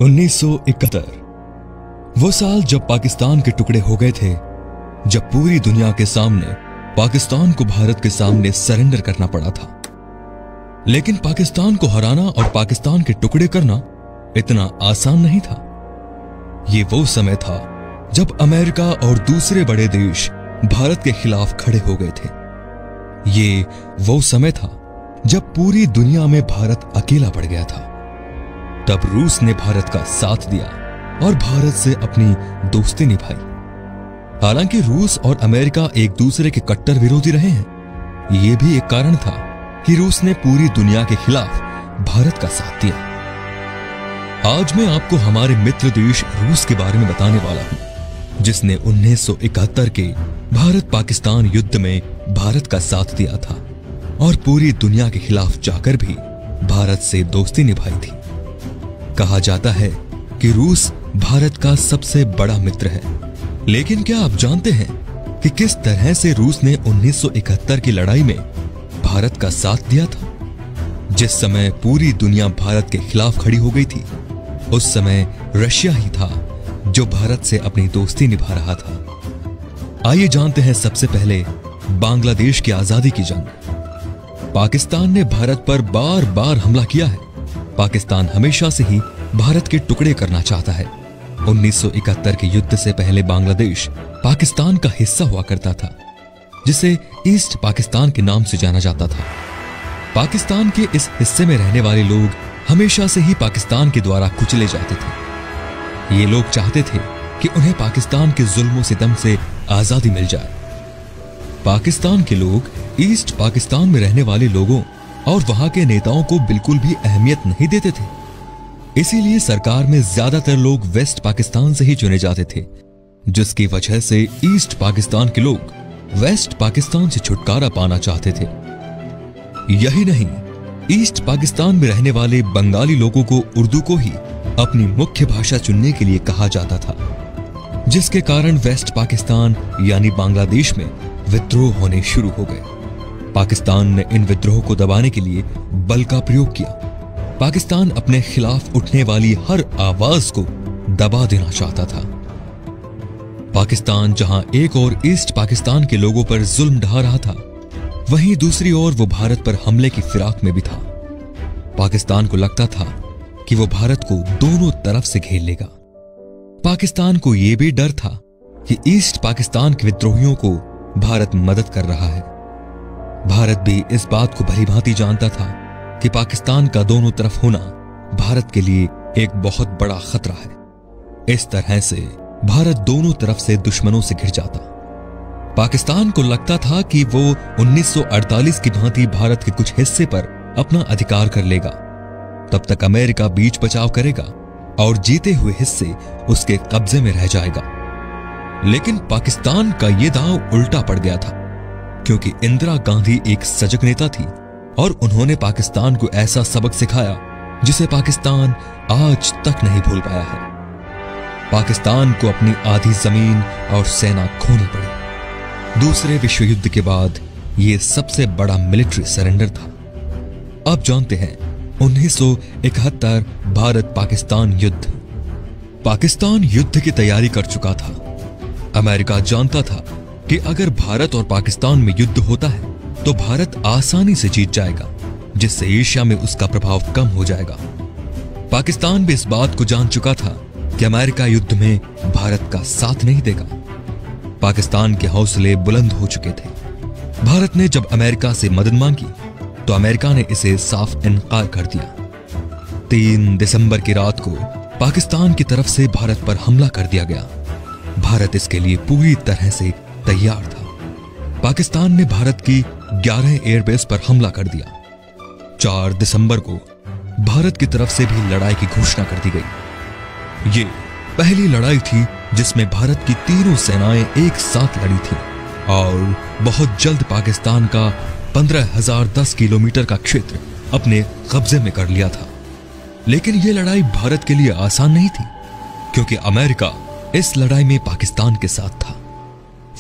1971 वो साल जब पाकिस्तान के टुकड़े हो गए थे, जब पूरी दुनिया के सामने पाकिस्तान को भारत के सामने सरेंडर करना पड़ा था। लेकिन पाकिस्तान को हराना और पाकिस्तान के टुकड़े करना इतना आसान नहीं था। ये वो समय था जब अमेरिका और दूसरे बड़े देश भारत के खिलाफ खड़े हो गए थे। ये वो समय था जब पूरी दुनिया में भारत अकेला पड़ गया था। तब रूस ने भारत का साथ दिया और भारत से अपनी दोस्ती निभाई। हालांकि रूस और अमेरिका एक दूसरे के कट्टर विरोधी रहे हैं, यह भी एक कारण था कि रूस ने पूरी दुनिया के खिलाफ भारत का साथ दिया। आज मैं आपको हमारे मित्र देश रूस के बारे में बताने वाला हूं, जिसने 1971 के भारत पाकिस्तान युद्ध में भारत का साथ दिया था और पूरी दुनिया के खिलाफ जाकर भी भारत से दोस्ती निभाई थी। कहा जाता है कि रूस भारत का सबसे बड़ा मित्र है। लेकिन क्या आप जानते हैं कि किस तरह से रूस ने 1971 की लड़ाई में भारत का साथ दिया था? जिस समय पूरी दुनिया भारत के खिलाफ खड़ी हो गई थी, उस समय रशिया ही था जो भारत से अपनी दोस्ती निभा रहा था। आइए जानते हैं सबसे पहले बांग्लादेश की आजादी की जंग। पाकिस्तान ने भारत पर बार बार हमला किया है। पाकिस्तान हमेशा से ही भारत के टुकड़े करना चाहता है। 1971 के युद्ध से पहले बांग्लादेश पाकिस्तान का हिस्सा हुआ करता था, जिसे ईस्ट पाकिस्तान के नाम से जाना जाता था। पाकिस्तान के इस हिस्से में रहने वाले लोग हमेशा से ही पाकिस्तान के द्वारा कुचले जाते थे। ये लोग चाहते थे कि उन्हें पाकिस्तान के जुल्म सितम से आजादी मिल जाए। पाकिस्तान के लोग ईस्ट पाकिस्तान में रहने वाले लोगों और वहां के नेताओं को बिल्कुल भी अहमियत नहीं देते थे। इसीलिए सरकार में ज्यादातर लोग वेस्ट पाकिस्तान से ही चुने जाते थे, जिसकी वजह से ईस्ट पाकिस्तान के लोग वेस्ट पाकिस्तान से छुटकारा पाना चाहते थे। यही नहीं, ईस्ट पाकिस्तान में रहने वाले बंगाली लोगों को उर्दू को ही अपनी मुख्य भाषा चुनने के लिए कहा जाता था, जिसके कारण वेस्ट पाकिस्तान यानी बांग्लादेश में विद्रोह होने शुरू हो गए। पाकिस्तान ने इन विद्रोह को दबाने के लिए बल का प्रयोग किया। पाकिस्तान अपने खिलाफ उठने वाली हर आवाज को दबा देना चाहता था। पाकिस्तान जहां एक और ईस्ट पाकिस्तान के लोगों पर जुल्म ढा रहा था, वहीं दूसरी ओर वो भारत पर हमले की फिराक में भी था। पाकिस्तान को लगता था कि वो भारत को दोनों तरफ से घेर लेगा। पाकिस्तान को यह भी डर था कि ईस्ट पाकिस्तान के विद्रोहियों को भारत मदद कर रहा है। भारत भी इस बात को भलीभांति जानता था कि पाकिस्तान का दोनों तरफ होना भारत के लिए एक बहुत बड़ा खतरा है। इस तरह से भारत दोनों तरफ से दुश्मनों से घिर जाता। पाकिस्तान को लगता था कि वो 1948 की भांति भारत के कुछ हिस्से पर अपना अधिकार कर लेगा। तब तक अमेरिका बीच बचाव करेगा और जीते हुए हिस्से उसके कब्जे में रह जाएगा। लेकिन पाकिस्तान का यह दांव उल्टा पड़ गया था, क्योंकि इंदिरा गांधी एक सजग नेता थी और उन्होंने पाकिस्तान को ऐसा सबक सिखाया जिसे पाकिस्तान आज तक नहीं भूल पाया है। पाकिस्तान को अपनी आधी जमीन और सेना खोनी पड़ी। दूसरे विश्व युद्ध के बाद यह सबसे बड़ा मिलिट्री सरेंडर था। अब जानते हैं 1971 भारत पाकिस्तान युद्ध। पाकिस्तान युद्ध की तैयारी कर चुका था। अमेरिका जानता था कि अगर भारत और पाकिस्तान में युद्ध होता है तो भारत आसानी से जीत जाएगा, जिससे एशिया में उसका प्रभाव कम हो जाएगा। पाकिस्तान भी इस बात को जान चुका था कि अमेरिका युद्ध में भारत का साथ नहीं देगा। पाकिस्तान के हौसले बुलंद हो चुके थे। भारत ने जब अमेरिका से मदद मांगी तो अमेरिका ने इसे साफ इनकार कर दिया। 3 दिसंबर की रात को पाकिस्तान की तरफ से भारत पर हमला कर दिया गया। भारत इसके लिए पूरी तरह से तैयार था। पाकिस्तान ने भारत की 11 एयरबेस पर हमला कर दिया। 4 दिसंबर को भारत की तरफ से भी लड़ाई की घोषणा कर दी गई। ये पहली लड़ाई थी जिसमें भारत की तीनों सेनाएं एक साथ लड़ी थी और बहुत जल्द पाकिस्तान का 15,010 किलोमीटर का क्षेत्र अपने कब्जे में कर लिया था। लेकिन यह लड़ाई भारत के लिए आसान नहीं थी, क्योंकि अमेरिका इस लड़ाई में पाकिस्तान के साथ था।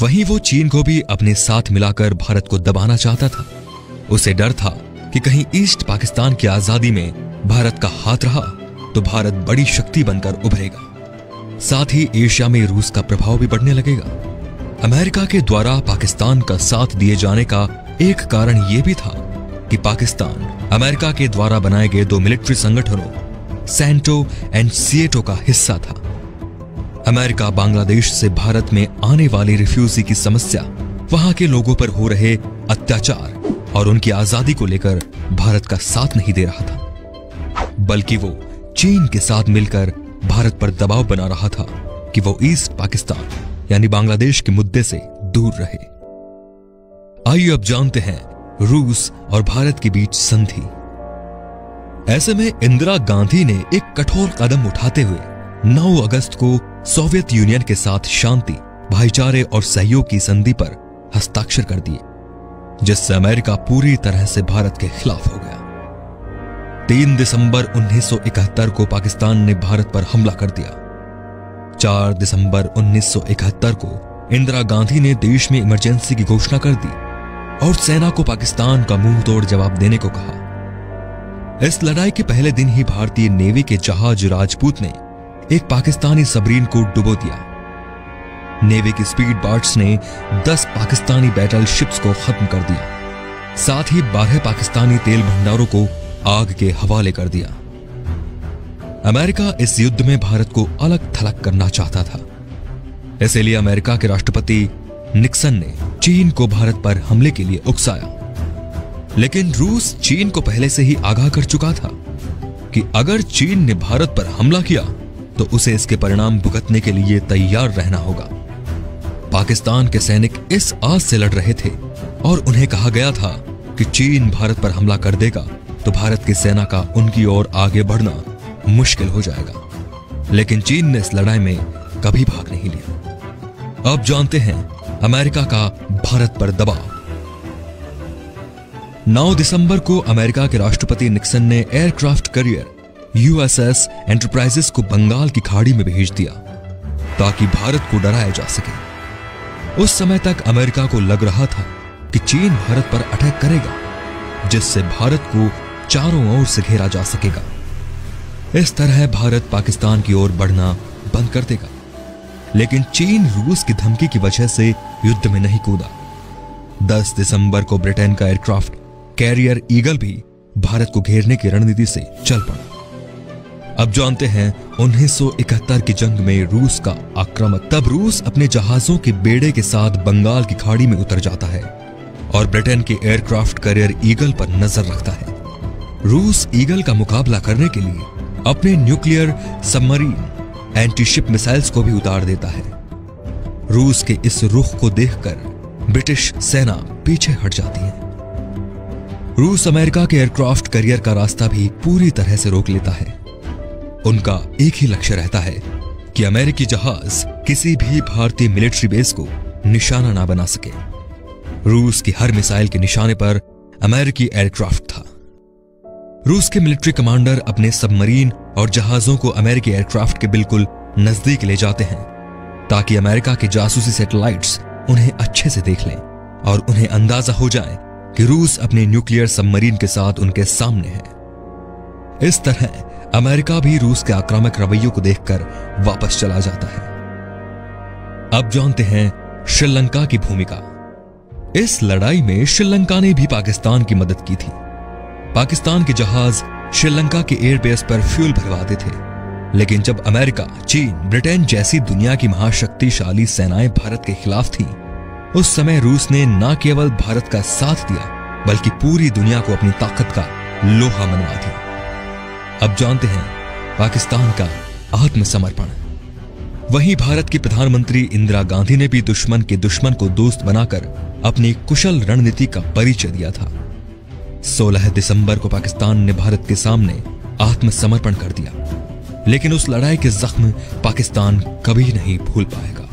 वहीं वो चीन को भी अपने साथ मिलाकर भारत को दबाना चाहता था। उसे डर था कि कहीं ईस्ट पाकिस्तान की आजादी में भारत का हाथ रहा तो भारत बड़ी शक्ति बनकर उभरेगा। साथ ही एशिया में रूस का प्रभाव भी बढ़ने लगेगा। अमेरिका के द्वारा पाकिस्तान का साथ दिए जाने का एक कारण यह भी था कि पाकिस्तान अमेरिका के द्वारा बनाए गए 2 मिलिट्री संगठनों सैंटो एंड सिएटो का हिस्सा था। अमेरिका बांग्लादेश से भारत में आने वाले रिफ्यूजी की समस्या, वहां के लोगों पर हो रहे अत्याचार और उनकी आजादी को लेकर भारत का साथ नहीं दे रहा था, बल्कि वो चीन के साथ मिलकर भारत पर दबाव बना रहा था कि वो ईस्ट पाकिस्तान यानी बांग्लादेश के मुद्दे से दूर रहे। आइए अब जानते हैं रूस और भारत के बीच संधि। ऐसे में इंदिरा गांधी ने एक कठोर कदम उठाते हुए 9 अगस्त को सोवियत यूनियन के साथ शांति, भाईचारे और सहयोग की संधि पर हस्ताक्षर कर दिए, जिससे अमेरिका पूरी तरह से भारत के खिलाफ हो गया। 3 दिसंबर 1971 को पाकिस्तान ने भारत पर हमला कर दिया। 4 दिसंबर 1971 को इंदिरा गांधी ने देश में इमरजेंसी की घोषणा कर दी और सेना को पाकिस्तान का मुंह तोड़ जवाब देने को कहा। इस लड़ाई के पहले दिन ही भारतीय नेवी के जहाज राजपूत ने एक पाकिस्तानी सबमरीन को डुबो दिया। नेवी की स्पीड बोट्स ने 10 पाकिस्तानी बैटल शिप्स को खत्म कर दिया। साथ ही 12 पाकिस्तानी तेल भंडारों को आग के हवाले कर दिया। अमेरिका इस युद्ध में भारत को अलग थलग करना चाहता था। इसलिए अमेरिका के राष्ट्रपति निक्सन ने चीन को भारत पर हमले के लिए उकसाया। लेकिन रूस चीन को पहले से ही आगाह कर चुका था कि अगर चीन ने भारत पर हमला किया तो उसे इसके परिणाम भुगतने के लिए तैयार रहना होगा। पाकिस्तान के सैनिक इस आस से लड़ रहे थे और उन्हें कहा गया था कि चीन भारत पर हमला कर देगा तो भारत की सेना का उनकी ओर आगे बढ़ना मुश्किल हो जाएगा। लेकिन चीन ने इस लड़ाई में कभी भाग नहीं लिया। अब जानते हैं अमेरिका का भारत पर दबाव। 9 दिसंबर को अमेरिका के राष्ट्रपति निक्सन ने एयरक्राफ्ट कैरियर यूएसएस एंटरप्राइजेस को बंगाल की खाड़ी में भेज दिया ताकि भारत को डराया जा सके। उस समय तक अमेरिका को लग रहा था कि चीन भारत पर अटैक करेगा, जिससे भारत को चारों ओर से घेरा जा सकेगा। इस तरह भारत पाकिस्तान की ओर बढ़ना बंद कर देगा। लेकिन चीन रूस की धमकी की वजह से युद्ध में नहीं कूदा। 10 दिसंबर को ब्रिटेन का एयरक्राफ्ट कैरियर ईगल भी भारत को घेरने की रणनीति से चल पड़ा। अब जानते हैं 1971 की जंग में रूस का आक्रमण। तब रूस अपने जहाजों के बेड़े के साथ बंगाल की खाड़ी में उतर जाता है और ब्रिटेन के एयरक्राफ्ट कैरियर ईगल पर नजर रखता है। रूस ईगल का मुकाबला करने के लिए अपने न्यूक्लियर सबमरीन एंटीशिप मिसाइल्स को भी उतार देता है। रूस के इस रुख को देखकर ब्रिटिश सेना पीछे हट जाती है। रूस अमेरिका के एयरक्राफ्ट कैरियर का रास्ता भी पूरी तरह से रोक लेता है। उनका एक ही लक्ष्य रहता है कि अमेरिकी जहाज किसी भी भारतीय मिलिट्री बेस को निशाना ना बना सके। रूस की हर मिसाइल के निशाने पर अमेरिकी एयरक्राफ्ट था। रूस के मिलिट्री कमांडर अपने सबमरीन और जहाजों को अमेरिकी एयरक्राफ्ट के बिल्कुल नजदीक ले जाते हैं ताकि अमेरिका के जासूसी सैटेलाइट्स उन्हें अच्छे से देख लें और उन्हें अंदाजा हो जाए कि रूस अपने न्यूक्लियर सबमरीन के साथ उनके सामने है। इस तरह अमेरिका भी रूस के आक्रामक रवैयों को देखकर वापस चला जाता है। अब जानते हैं श्रीलंका की भूमिका। इस लड़ाई में श्रीलंका ने भी पाकिस्तान की मदद की थी। पाकिस्तान के जहाज श्रीलंका के एयरबेस पर फ्यूल भरवाते थे, लेकिन जब अमेरिका, चीन, ब्रिटेन जैसी दुनिया की महाशक्तिशाली सेनाएं भारत के खिलाफ थीं, उस समय रूस ने न केवल भारत का साथ दिया बल्कि पूरी दुनिया को अपनी ताकत का लोहा मनवा दिया। अब जानते हैं पाकिस्तान का आत्मसमर्पण। वहीं भारत की प्रधानमंत्री इंदिरा गांधी ने भी दुश्मन के दुश्मन को दोस्त बनाकर अपनी कुशल रणनीति का परिचय दिया था। 16 दिसंबर को पाकिस्तान ने भारत के सामने आत्मसमर्पण कर दिया, लेकिन उस लड़ाई के जख्म पाकिस्तान कभी नहीं भूल पाएगा।